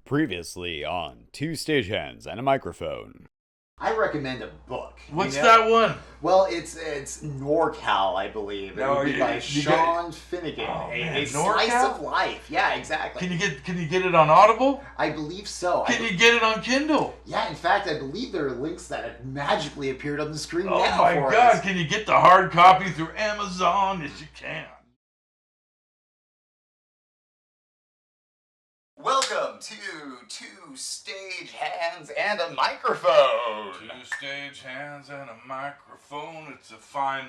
Previously on Two Stagehands and a Microphone. I recommend a book. What's that one? Well, it's NorCal, I believe. No, it would be by Sean Finnegan. A slice of life. Yeah, exactly. Can you get it on Audible? I believe so. Can you get it on Kindle? Yeah, in fact, I believe there are links that have magically appeared on the screen now. Oh my God! Can you get the hard copy through Amazon? Yes, you can. Welcome to Two Stage Hands and a Microphone. Two stage hands and a microphone. It's a fine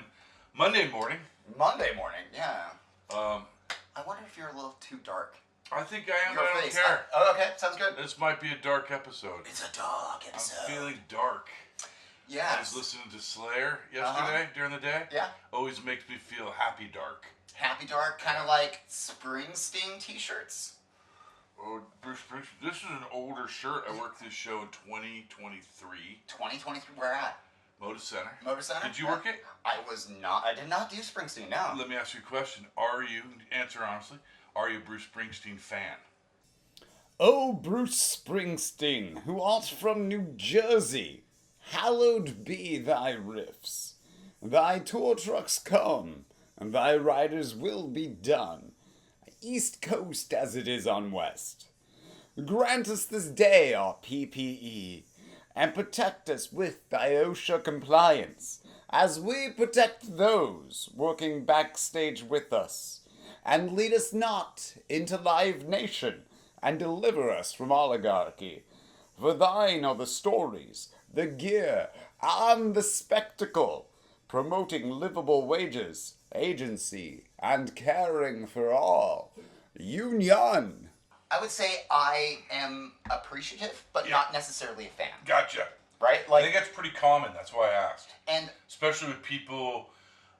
Monday morning. Monday morning, yeah. I wonder if you're a little too dark. I think I am. Your I don't face. care. Oh, okay, sounds good. This might be a dark episode. It's a dark episode. I'm feeling dark. Yeah. I was listening to Slayer yesterday during the day. Yeah. Always makes me feel happy dark. Happy dark, kind of like Springsteen t-shirts. Oh, Bruce Springsteen. This is an older shirt. I worked this show in 2023. 2023, where at? Moda Center. Motor Center? Did you work it? I did not do Springsteen, no. Let me ask you a question. Answer honestly, are you a Bruce Springsteen fan? Oh, Bruce Springsteen, who art from New Jersey, hallowed be thy riffs. Thy tour trucks come, and thy riders will be done. East Coast as it is on West. Grant us this day our PPE, and protect us with thy OSHA compliance, as we protect those working backstage with us, and lead us not into Live Nation, and deliver us from oligarchy. For thine are the stories, the gear, and the spectacle, promoting livable wages, agency, and caring for all. Union. I would say I am appreciative, but not necessarily a fan. Gotcha. Right? I think that's pretty common. That's why I asked. And especially with people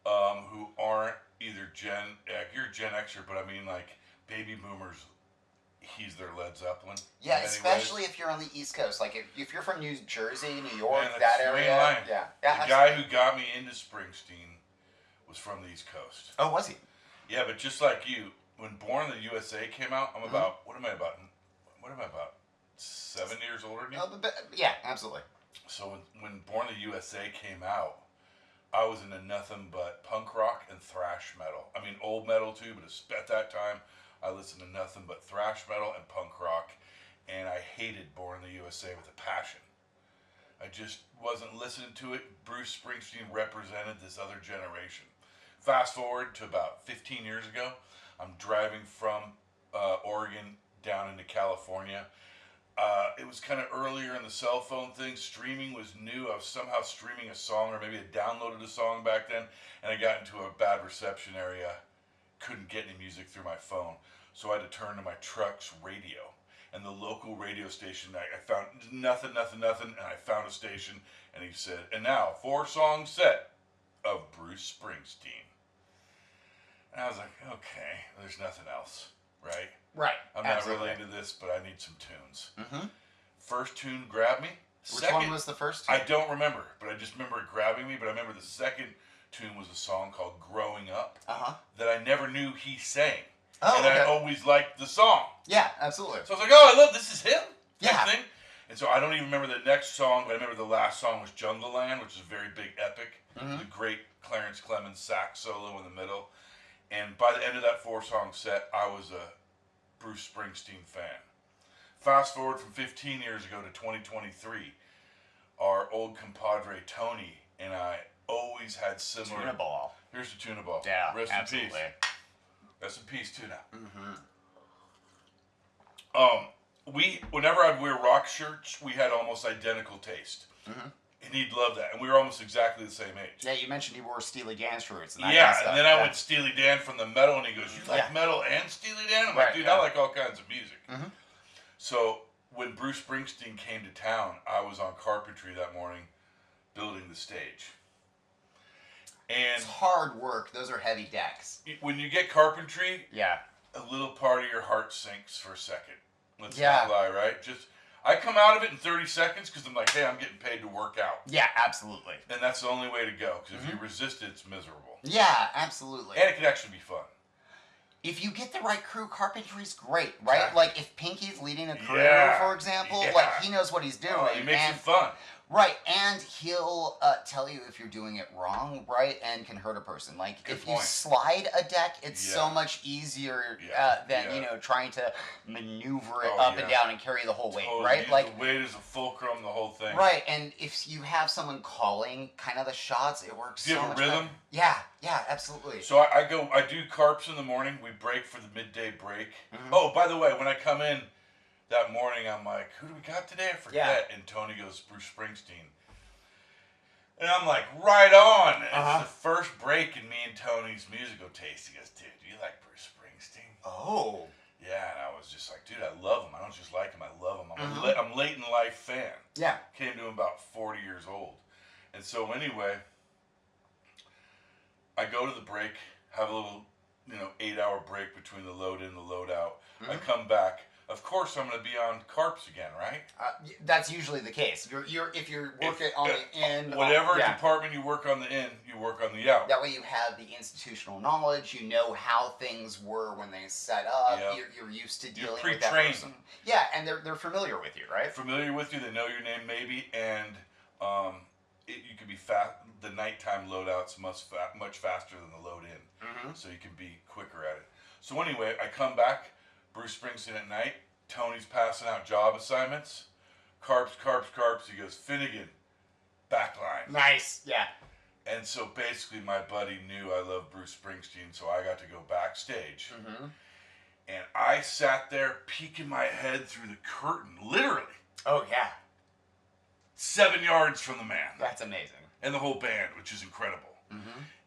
who aren't either you're a Gen Xer, but I mean like baby boomers. He's their Led Zeppelin. yeah, especially if you're on the East Coast. Like if you're from New Jersey, New York, that area. Yeah. The guy who got me into Springsteen was from the East Coast. Oh, was he? Yeah, but just like you, when Born in the USA came out, I'm about, what am I about? 7 years older than you? Yeah, absolutely. So when Born in the USA came out, I was into nothing but punk rock and thrash metal. I mean, old metal too, but at that time, I listened to nothing but thrash metal and punk rock, and I hated Born in the USA with a passion. I just wasn't listening to it. Bruce Springsteen represented this other generation. Fast forward to about 15 years ago, I'm driving from Oregon down into California. It was kind of earlier in the cell phone thing. Streaming was new. I was somehow streaming a song, or maybe I downloaded a song back then, and I got into a bad reception area. Couldn't get any music through my phone, so I had to turn to my truck's radio. And the local radio station, I found nothing, and I found a station, and he said, and now, 4-song set of Bruce Springsteen. And I was like, okay, there's nothing else, right? Right. I'm not really into this, but I need some tunes. Mm-hmm. First tune grabbed me. Which one was the first tune? I don't remember, but I just remember it grabbing me. But I remember the second tune was a song called Growing Up that I never knew he sang. Oh, and I always liked the song. Yeah, absolutely. So I was like, oh, I love this is him. Yeah. Thing. And so I don't even remember the next song, but I remember the last song was Jungle Land, which is a very big epic. Mm-hmm. The great Clarence Clemens sax solo in the middle. And by the end of that 4-song set, I was a Bruce Springsteen fan. Fast forward from 15 years ago to 2023, our old compadre Tony and I always had similar... Tuna ball. Here's the tuna ball. Yeah, Rest absolutely. in peace. Rest in peace, tuna. Whenever I'd wear rock shirts, we had almost identical taste. Mm-hmm. And he'd love that. And we were almost exactly the same age. Yeah, you mentioned he wore Steely Dan shirts. And that yeah, kind of stuff. And then I went Steely Dan from the metal, and he goes, you like metal and Steely Dan? I'm like, dude, I like all kinds of music. Mm-hmm. So when Bruce Springsteen came to town, I was on carpentry that morning building the stage. And it's hard work. Those are heavy decks. When you get carpentry, a little part of your heart sinks for a second. Let's not lie, right? I come out of it in 30 seconds because I'm like, hey, I'm getting paid to work out. Yeah, absolutely. And that's the only way to go, because if you resist it, it's miserable. Yeah, absolutely. And it can actually be fun. If you get the right crew, carpentry's great, right? Exactly. Like if Pinky's leading a crew, Yeah. for example, Yeah. like he knows what he's doing. Oh, he makes and it fun. Right, and he'll tell you if you're doing it wrong, right, and can hurt a person. Like, Good if point. you slide a deck, it's so Yeah. much easier Yeah. than, Yeah. trying to maneuver it Oh, up yeah. and down and carry the whole weight, Totally. right? Use Like, the weight as a fulcrum, the whole thing. right, and if you have someone calling kind of the shots, it works Do you so have a much rhythm? better. Yeah, absolutely. So I do carps in the morning. We break for the midday break. Mhm. Oh, by the way, when I come in that morning, I'm like, who do we got today? I forget. And Tony goes, Bruce Springsteen. And I'm like, right on. Uh-huh. It's the first break in me and Tony's musical taste. He goes, dude, do you like Bruce Springsteen? Oh. Yeah, and I was just like, dude, I love him. I don't just like him, I love him. Mhm. I'm late in life fan. Yeah. Came to him about 40 years old. And so anyway, I go to the break, have a little, 8-hour break between the load in and the load out. I Mhm. come back. Of course, I'm going to be on carps again, right? That's usually the case. If you're working on the end, Whatever yeah. department you work on the in, you work on the out. That way you have the institutional knowledge, you know how things were when they set up, Yep. you're used to You're dealing with that pre-trained. person. Yeah, and they're familiar with you, right? Familiar with you, they know your name maybe, and you can be fast. The nighttime loadout's much faster than the load in, so you can be quicker at it. So anyway, I come back, Bruce Springsteen at night. Tony's passing out job assignments. Carps. He goes, Finnegan, backline. Nice, yeah. And so basically my buddy knew I loved Bruce Springsteen, so I got to go backstage. And I sat there peeking my head through the curtain, literally. Oh, yeah. 7 yards from the man. That's amazing. And the whole band, which is incredible.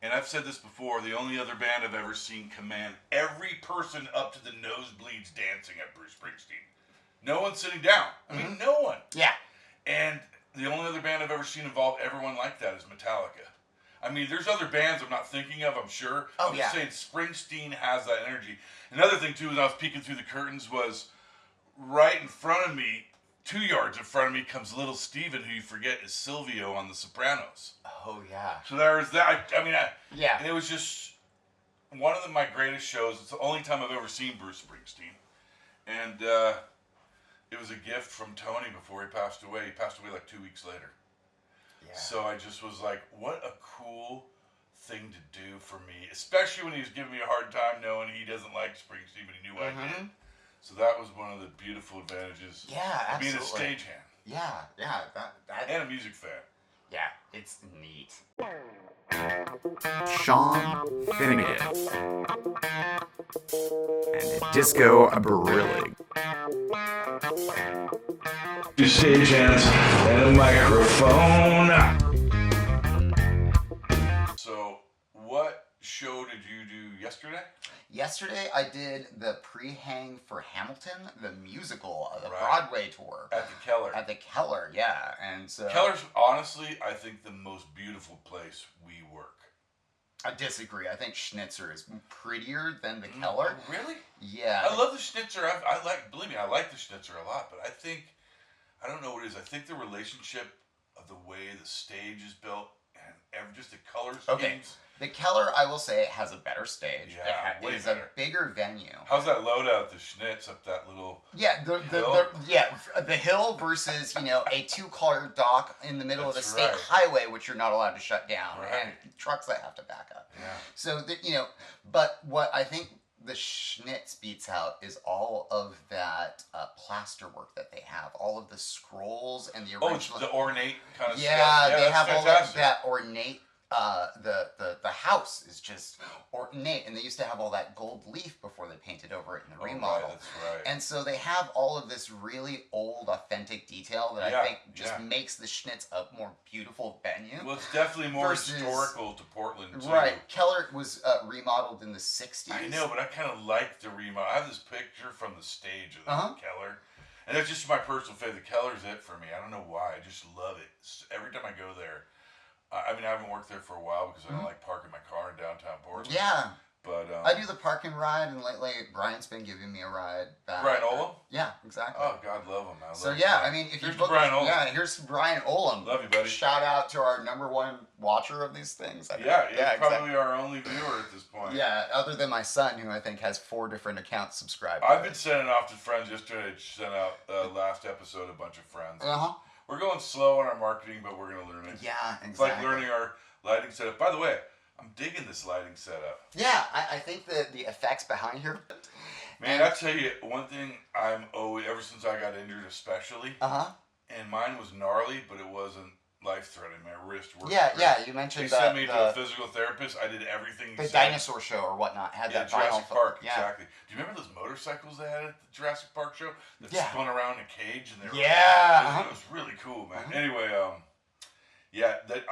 And I've said this before, the only other band I've ever seen command every person up to the nosebleeds dancing at Bruce Springsteen. No one sitting down. I mean, no one. Yeah. And the only other band I've ever seen involve everyone like that is Metallica. I mean, there's other bands I'm not thinking of, I'm sure. Oh, I'm just saying Springsteen has that energy. Another thing, too, when I was peeking through the curtains was right in front of me, 2 yards in front of me, comes little Steven, who you forget is Silvio on The Sopranos. Oh, yeah. So there was that. Yeah. And it was just one of my greatest shows. It's the only time I've ever seen Bruce Springsteen. And it was a gift from Tony before he passed away. He passed away like 2 weeks later. Yeah. So I just was like, what a cool thing to do for me. Especially when he was giving me a hard time knowing he doesn't like Springsteen, but he knew I did. So that was one of the beautiful advantages of being a stagehand. Yeah. That And a music fan. Yeah, it's neat. Sean Finnegan and Disco Barilli. Two stagehands and a microphone. So, what show did you do yesterday? Yesterday, I did the pre-hang for Hamilton, the musical, the Right. Broadway tour. At the Keller. At the Keller, yeah. And so Keller's honestly, I think, the most beautiful place we work. I disagree. I think Schnitzer is prettier than the Keller. Really? Yeah. I love the Schnitzer. Believe me, I like the Schnitzer a lot, but I don't know what it is. I think the relationship of the way the stage is built and just the color schemes. Okay. The Keller, I will say, has a better stage. Yeah, it way is better. a bigger venue. How's that loadout, the Schnitz, up that little... Yeah, the hill versus, a 2-car dock in the middle of the That's state right. highway, which you're not allowed to shut down, Right. and trucks that have to back up. Yeah. So, but what I think the Schnitz beats out is all of that plaster work that they have, all of the scrolls and the original... Oh, it's the ornate kind of stuff. Yeah, they that's have fantastic. all that ornate. The house is just ornate, and they used to have all that gold leaf before they painted over it in the remodel. Right, that's right. And so they have all of this really old, authentic detail that I think just makes the Schnitz a more beautiful venue. Well, it's definitely more versus- historical to Portland, too. Right. Keller was remodeled in the 60s. I know, but I kind of like the remodel. I have this picture from the stage of the Keller, and it's just my personal favorite. The Keller's it for me. I don't know why. I just love it. Every time I go there, I haven't worked there for a while because I don't like parking my car in downtown Portland. Yeah. But I do the park and ride, and lately Brian's been giving me a ride back. Brian Olam? Yeah, exactly. Oh, God love him. So yeah, I mean, if here's you book, Brian Olam. yeah, here's Brian Olam. Love you, buddy. Shout out to our #1 watcher of these things. Yeah, exactly. probably our only viewer at this point. Yeah, other than my son, who I think has 4 different accounts subscribed. I've been sending off to friends yesterday. I sent out last episode a bunch of friends. We're going slow on our marketing, but we're going to learn it. Yeah, exactly. It's like learning our lighting setup. By the way, I'm digging this lighting setup. Yeah, I think that the effects behind here. Man, I tell you, one thing I'm always, ever since I got injured especially, and mine was gnarly, but it wasn't life-threatening. My wrist worked great. You mentioned They sent me to a physical therapist. I did everything the dinosaur show or whatnot had that Jurassic vinyl Park, exactly. Do you remember those motorcycles they had at the Jurassic Park show that spun around in a cage and they were it was really cool, man. Anyway,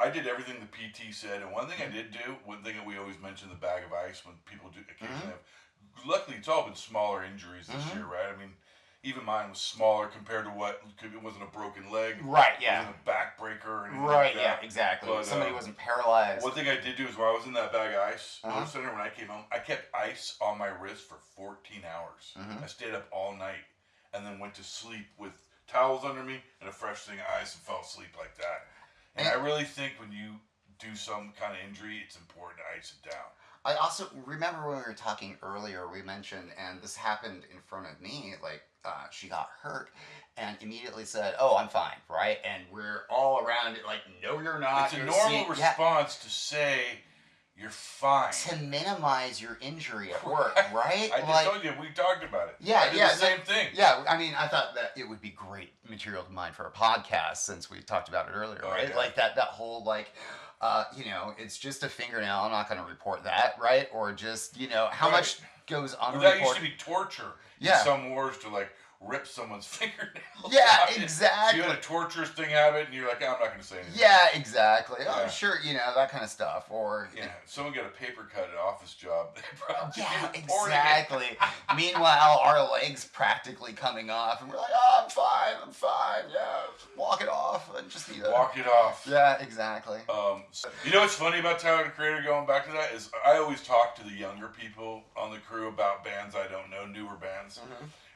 I did everything the PT said, and one thing I did do, one thing that we always mention, the bag of ice when people do occasionally have. Luckily, it's all been smaller injuries this year, right? I mean, even mine was smaller compared to what it wasn't a broken leg, right? Yeah, it wasn't a back breaker, or anything right? Like that. Yeah, exactly. But, somebody wasn't paralyzed. One thing I did do is when I was in that bag of ice motor center, when I came home, I kept ice on my wrist for 14 hours. I stayed up all night and then went to sleep with towels under me and a fresh thing of ice and fell asleep like that. And I really think when you do some kind of injury, it's important to ice it down. I also remember when we were talking earlier, we mentioned, and this happened in front of me, like she got hurt and immediately said, "Oh, I'm fine," right? And we're all around it like, "No, you're not." It's a normal response to say you're fine. To minimize your injury at work, right? I just told you, we talked about it. Yeah, I did the same thing. Yeah, I mean, I thought that it would be great material to mine for a podcast since we talked about it earlier, right? Yeah. Like that whole like, it's just a fingernail. I'm not going to report that, right? Or just, how much goes unreported. That used to be torture in some wars to like rip someone's fingernails. Yeah, exactly. So you had a torturous thing out of it, and you're like, I'm not going to say anything. Yeah, exactly. Yeah. Oh, sure, that kind of stuff. Or someone got a paper cut at an office job. They probably exactly. Meanwhile, our legs practically coming off, and we're like, "Oh, I'm fine. Yeah, walk it off, and just need to walk it off." Yeah, exactly. What's funny about Tyler the Creator? Going back to that is, I always talk to the younger people on the crew about bands I don't know, newer bands,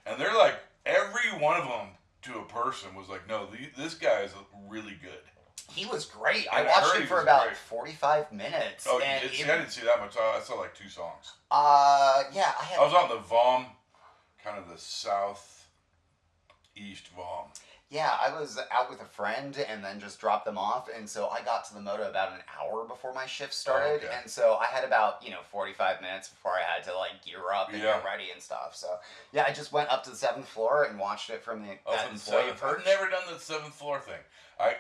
and they're like. Every one of them, to a person, was like, "No, this guy is really good." He was great. I watched it for about 45 minutes. Oh, you did see? I didn't see that much. I saw like 2 songs. Yeah, I was on the VOM, kind of the southeast VOM. Yeah, I was out with a friend and then just dropped them off, and so I got to the moto about an hour before my shift started, and so I had about 45 minutes before I had to like gear up and get ready and stuff. So yeah, I just went up to the 7th floor and watched it from that employee perch. I've never done the 7th floor thing. I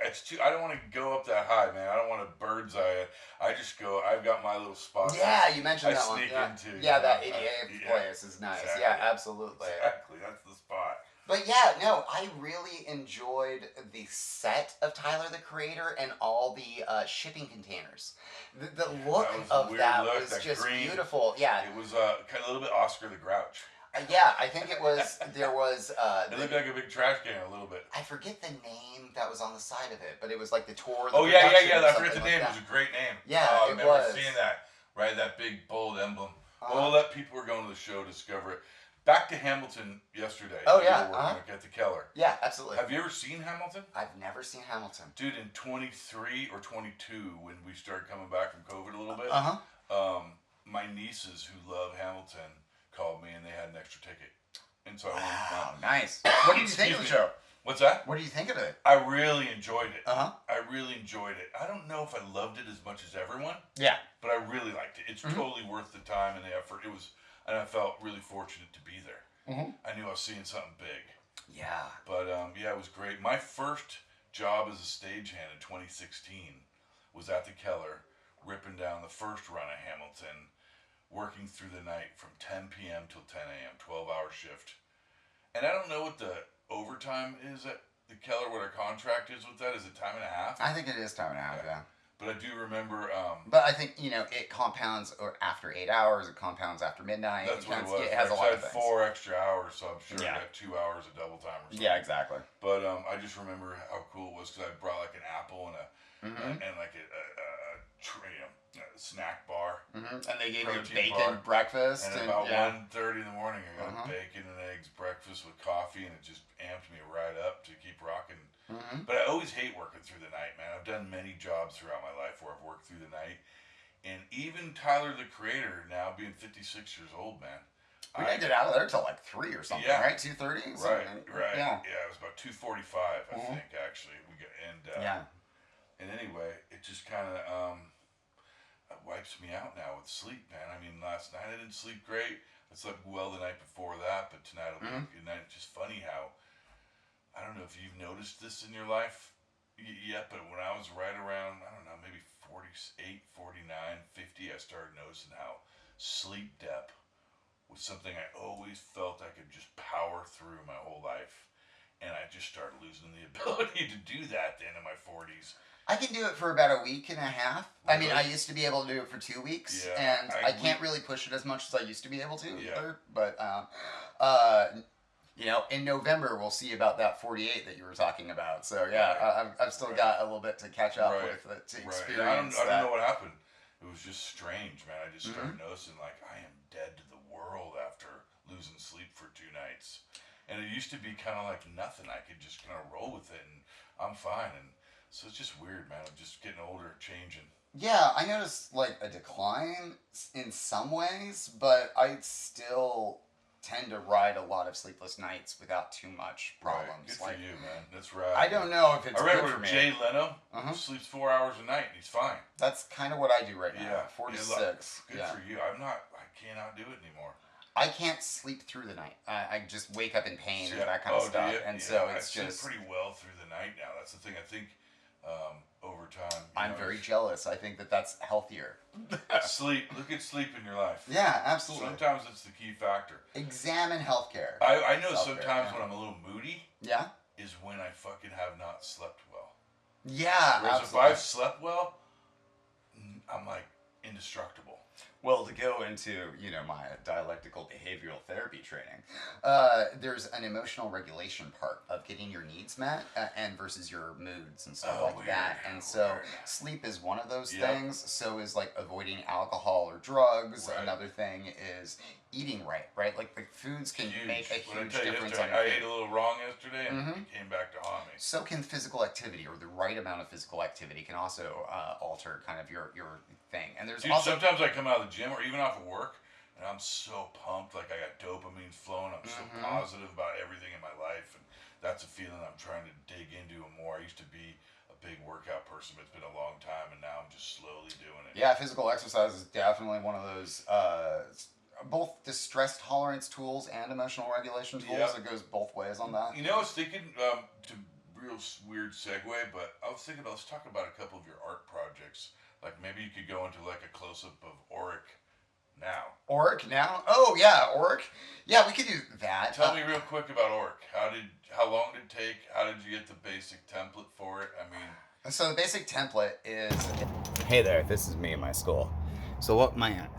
don't want to go up that high, man. I don't want to bird's eye it. I just go. I've got my little spot. Yeah, you mentioned that one. I sneak into. Yeah, that 88 place is nice. Exactly. Yeah, absolutely. Exactly, that's the spot. But yeah, no, I really enjoyed the set of Tyler the Creator and all the shipping containers. The look of that was just beautiful. Yeah, it was kind of a little bit Oscar the Grouch. Yeah, I think it was. There was. It looked like a big trash can a little bit. I forget the name that was on the side of it, but it was like the tour. Oh yeah. I forget the name. It was a great name. Yeah, I've never seen that. Right, that big bold emblem. Well, we'll let people who are going to the show discover it. Back to Hamilton yesterday. Oh yeah, at the Keller. Yeah, absolutely. Have you ever seen Hamilton? I've never seen Hamilton. Dude, in 23 or 22, when we started coming back from COVID a little bit, my nieces who love Hamilton called me and they had an extra ticket, and so I went. Wow, nice. What did you think of the show? What's that? What do you think of it? I really enjoyed it. I really enjoyed it. I don't know if I loved it as much as everyone. Yeah. But I really liked it. It's totally worth the time and the effort. It was. And I felt really fortunate to be there. I knew I was seeing something big. Yeah. But, it was great. My first job as a stagehand in 2016 was at the Keller, ripping down the first run of Hamilton, working through the night from 10 p.m. till 10 a.m., 12-hour shift. And I don't know what the overtime is at the Keller, what our contract is with that. Is it time and a half? I think it is time and a half, yeah. But I do remember. But I think it compounds after 8 hours. It compounds after midnight. That's what it was. It has a lot of things. 4 extra hours, so I'm sure I got 2 hours of double time or something. Yeah, exactly. But I just remember how cool it was because I brought like an apple and and like a snack bar. Mm-hmm. And they gave you a Protein bacon bar. breakfast. And about 1:30 in the morning, I got bacon and eggs breakfast with coffee, and it just amped me right up to keep rocking. Mm-hmm. But I always hate working through the night, man. I've done many jobs throughout my life where I've worked through the night. And even Tyler, the Creator, now being 56 years old, man. We didn't get out of there till like 3 or something, right? 2:30? Right. Yeah, it was about 2:45, I think, actually. And anyway, it just kind of wipes me out now with sleep, man. I mean, last night I didn't sleep great. I slept well the night before that, but tonight will be a good night. It's just funny how, I don't know if you've noticed this in your life yet, but when I was right around, I don't know, maybe 48, 49, 50, I started noticing how sleep depth was something I always felt I could just power through my whole life. And I just started losing the ability to do that then in my 40s. I can do it for about a week and a half. Really? I mean, I used to be able to do it for 2 weeks, and I can't really push it as much as I used to be able to either. But, in November, we'll see about that 48 that you were talking about. So, I've still got a little bit to catch up with it, to experience I don't know what happened. It was just strange, man. I just started noticing, like, I am dead to the world after losing sleep for 2 nights. And it used to be kind of like nothing. I could just kind of roll with it, and I'm fine. And so it's just weird, man. I'm just getting older, changing. Yeah, I noticed like a decline in some ways, but I still tend to ride a lot of sleepless nights without too much problems. Good for you, man. That's right. I don't know if it's I read good where for me. Jay Leno sleeps 4 hours a night and he's fine. That's kind of what I do right now. 4 to 6. Good for you. I cannot do it anymore. I can't sleep through the night. I just wake up in pain and that kind of stuff. And so it's I just sleep pretty well through the night now. That's the thing. I think over time. I'm very jealous. I think that's healthier. Sleep. Look at sleep in your life. Yeah, absolutely. Sometimes it's the key factor. Examine healthcare. I know sometimes when I'm a little moody. Yeah. Is when I fucking have not slept well. Yeah, whereas absolutely. if I've slept well, I'm like indestructible. Well, to go into, my dialectical behavioral therapy training, there's an emotional regulation part of getting your needs met and versus your moods and stuff like that. And so sleep is one of those things. So is like avoiding alcohol or drugs. Right. Another thing is eating right? Like the foods can make a huge difference on your I ate a little wrong yesterday and it came back to haunt me. So can physical activity, or the right amount of physical activity can also alter kind of your thing. And there's also sometimes I come out of the gym or even off of work and I'm so pumped, like I got dopamine flowing. I'm so positive about everything in my life, and that's a feeling I'm trying to dig into more. I used to be a big workout person, but it's been a long time, and now I'm just slowly doing it. Yeah, physical exercise is definitely one of those both distress tolerance tools and emotional regulation tools. It goes both ways on that. I was thinking, to real weird segue, but I was thinking, let's talk about a couple of your art projects. Like maybe you could go into like a close-up of Auric now. Auric now? Oh yeah, Auric. Yeah, we could do that. Tell me real quick about Auric. How long did it take? How did you get the basic template for it? I mean, so the basic template is, hey there, this is me in my skull. So what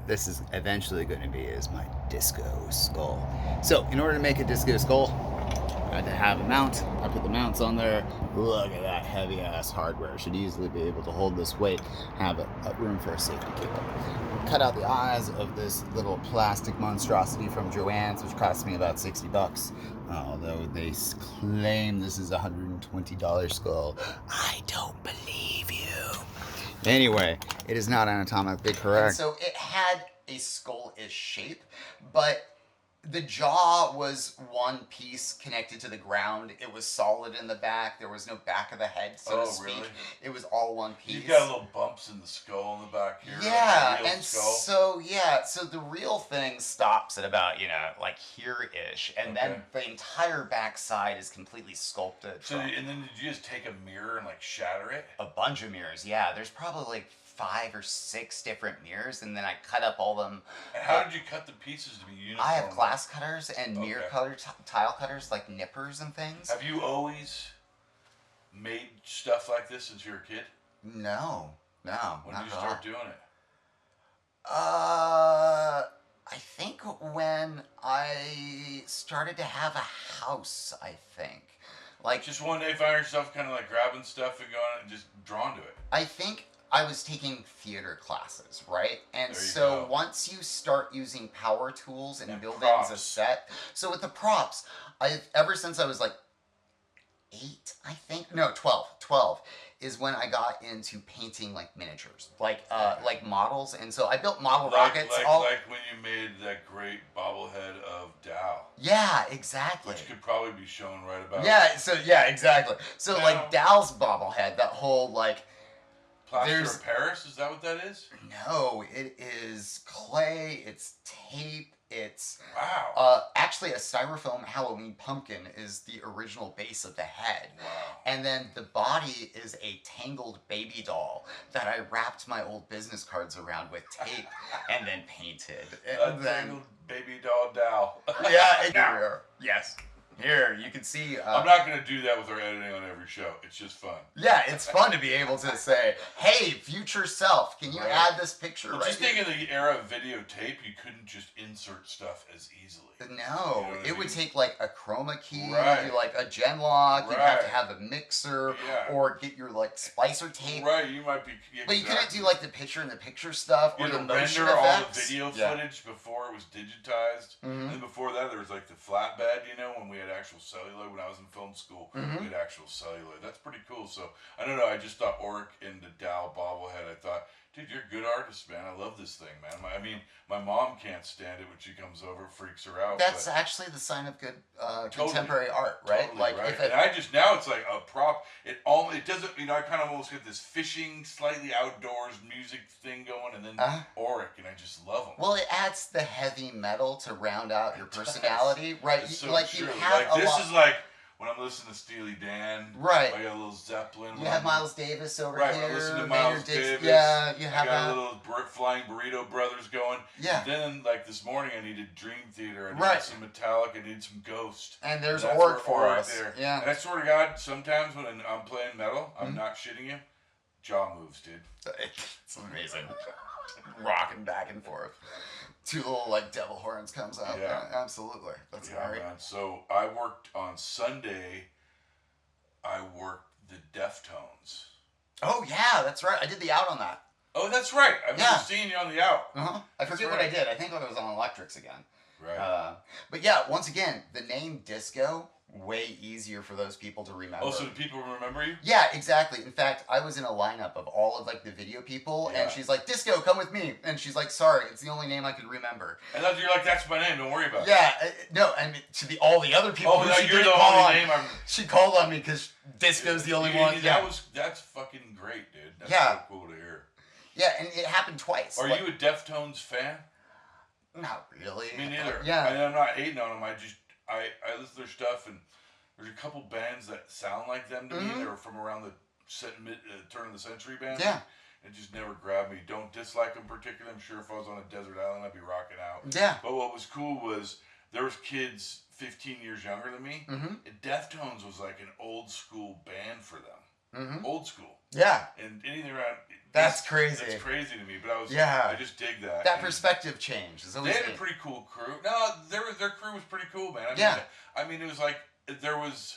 this is eventually going to be is my disco skull. So in order to make a disco skull, I had to have a mount. I put the mounts on there. Look at that heavy ass hardware. Should easily be able to hold this weight. Have a room for a safety cable. Cut out the eyes of this little plastic monstrosity from Joann's, which cost me about $60. Although they claim this is a $120 skull. I don't believe you. Anyway, it is not anatomically correct. And so it had a skull-ish shape, but the jaw was one piece connected to the ground. It was solid in the back. There was no back of the head, so to speak. Really? It was all one piece. You've got little bumps in the skull in the back here. Yeah, like and skull. so the real thing stops at about, like here-ish, and then the entire back side is completely sculpted. And then did you just take a mirror and like shatter it? A bunch of mirrors, yeah. There's probably like 5 or 6 different mirrors, and then I cut up all them. And how did you cut the pieces to be uniform? I have glass cutters and mirror cutter tile cutters, like nippers and things. Have you always made stuff like this since you were a kid? No. When did you start doing it? I think when I started to have a house, I think. Like just one day find yourself kind of like grabbing stuff and going and just drawn to it. I think I was taking theater classes, right? And There you so go. once you start using power tools and building a props. set, so with the props, ever since I was like 8, I think, no, 12 is when I got into painting like miniatures, like models, and so I built model rockets. Like when you made that great bobblehead of Dow. Yeah, exactly. Which could probably be shown right about. Yeah, exactly. So like Dow's bobblehead, that whole like. Plaster of Paris, is that what that is? No, it is clay, it's tape, it's... Wow. Actually, a styrofoam Halloween pumpkin is the original base of the head. Wow. And then the body is a tangled baby doll that I wrapped my old business cards around with tape and then painted. A tangled baby doll Dow. Yeah, yes. Here, you can see... I'm not going to do that with our editing on every show. It's just fun. Yeah, it's fun to be able to say, hey, future self, can you add this picture Just think in the era of videotape, you couldn't just insert stuff as easily. No, it would take like a chroma key, Right. like a gen lock, you'd have to Right. have a mixer, Yeah. or get your like splicer tape. Right, you might be... But you couldn't do like the picture-in-the-picture stuff, or You the had motion to render all the effects. video footage before it was digitized. And before that, there was like the flatbed, you know, when we had actual celluloid. When I was in film school, we had actual celluloid. That's pretty cool. So, I don't know, I just thought Oric and the Dow bobblehead, I thought, dude, you're a good artist, man. I love this thing, man. My mom can't stand it when she comes over, freaks her out. That's actually the sign of good contemporary art, right? Totally, Like, right? if it, And now it's like a prop. It doesn't, I kind of almost get this fishing, slightly outdoors music thing going, and then Oric, and I just love them. well, it adds the heavy metal to round out your personality, right? It's so like true. you have Like, a this lot. is like when I'm listening to Steely Dan. Right. I got a little Zeppelin. You have Miles Davis over Right, here. I listen to Maynard Miles Dixon. Davis. Yeah, you have I got that. a little Flying Burrito Brothers going. Yeah. And then, like this morning, I needed Dream Theater. I needed Right. some Metallica. I needed some Ghost. And there's that's Oric where for Oric us. there. Yeah. And I swear to God, sometimes when I'm playing metal, I'm not shitting you, jaw moves, dude. It's amazing. Rocking back and forth. 2 little like devil horns comes out. Yeah. Absolutely. That's great. Man. So I worked on Sunday. I worked the Deftones. Oh yeah, that's right. I did the out on that. Oh, that's right. I remember seeing you on the out. I forget what I did. I think I was on Electrics again. Right. But yeah, once again, the name disco, way easier for those people to remember. Oh, so do people remember you? Yeah, exactly. In fact, I was in a lineup of all of like the video people, and she's like, "Disco, come with me," and she's like, "Sorry, it's the only name I could remember." And you're like, "That's my name. Don't worry about it." Yeah, no, and to all the other people. Oh, who no, she you're didn't the call only on, name I'm. She called on me because disco's the only one. That's fucking great, dude. That's Yeah. so cool to hear. Yeah, and it happened twice. Are you a Deftones fan? Not really. Me neither. Yeah. I mean, I'm not hating on them. I listen to their stuff, and there's a couple bands that sound like them to me. They were from around the turn of the century band. Yeah. It just never grabbed me. Don't dislike them particularly. I'm sure if I was on a desert island, I'd be rocking out. Yeah. But what was cool was there was kids 15 years younger than me. And Deftones was like an old school band for them. Old school. Yeah. And anything around. That's crazy. That's crazy to me. But I just dig that. That perspective change is always They had neat. a pretty cool crew. No, their crew was pretty cool, man. I mean, it was like there was.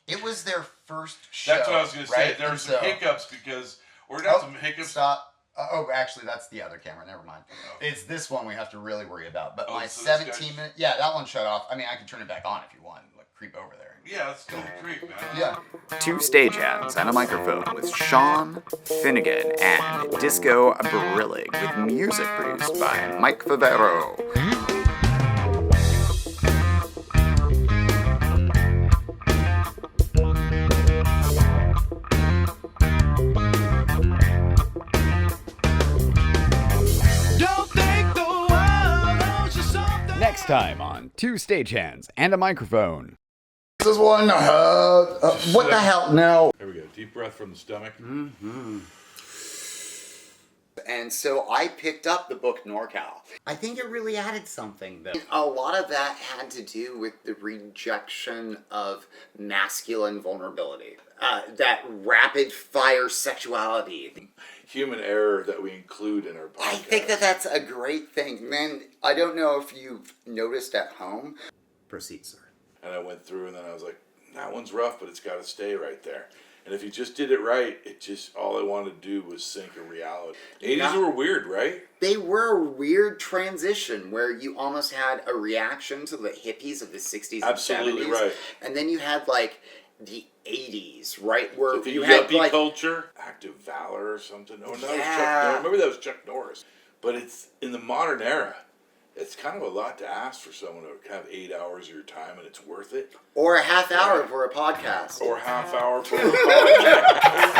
It was their first show. That's what I was gonna say. right? There were And some so- hiccups because, or not some hiccups. Stop. Oh, actually, that's the other camera. Never mind. It's this one we have to really worry about. But my so this 17 minute. Yeah, that one shut off. I mean, I can turn it back on if you want. Like, creep over there. Yeah, let's go creep, man. Yeah. 2 stagehands and a microphone with Sean Finnegan and Disco Brillig with music produced by Mike Favero. Next time on 2 stagehands and a microphone. This is one. What the hell? No. There we go. Deep breath from the stomach. And so I picked up the book NorCal. I think it really added something, though. A lot of that had to do with the rejection of masculine vulnerability. That rapid fire sexuality. Human error that we include in our podcast. I think that that's a great thing. Man, I don't know if you've noticed at home. Proceed, sir. And I went through and then I was like, that one's rough, but it's got to stay right there. And if you just did it right, all I wanted to do was sink a reality. 80s Yeah. were weird, right? They were a weird transition where you almost had a reaction to the hippies of the 60s Absolutely and 70s. right. And then you had like the 80s, right? Where So the you had yuppie like culture, active valor or something. Oh, no, Yeah. maybe that was Chuck Norris. But it's in the modern era. It's kind of a lot to ask for someone to have 8 hours of your time, and it's worth it. or a half hour for a podcast. Or a half hour for a podcast.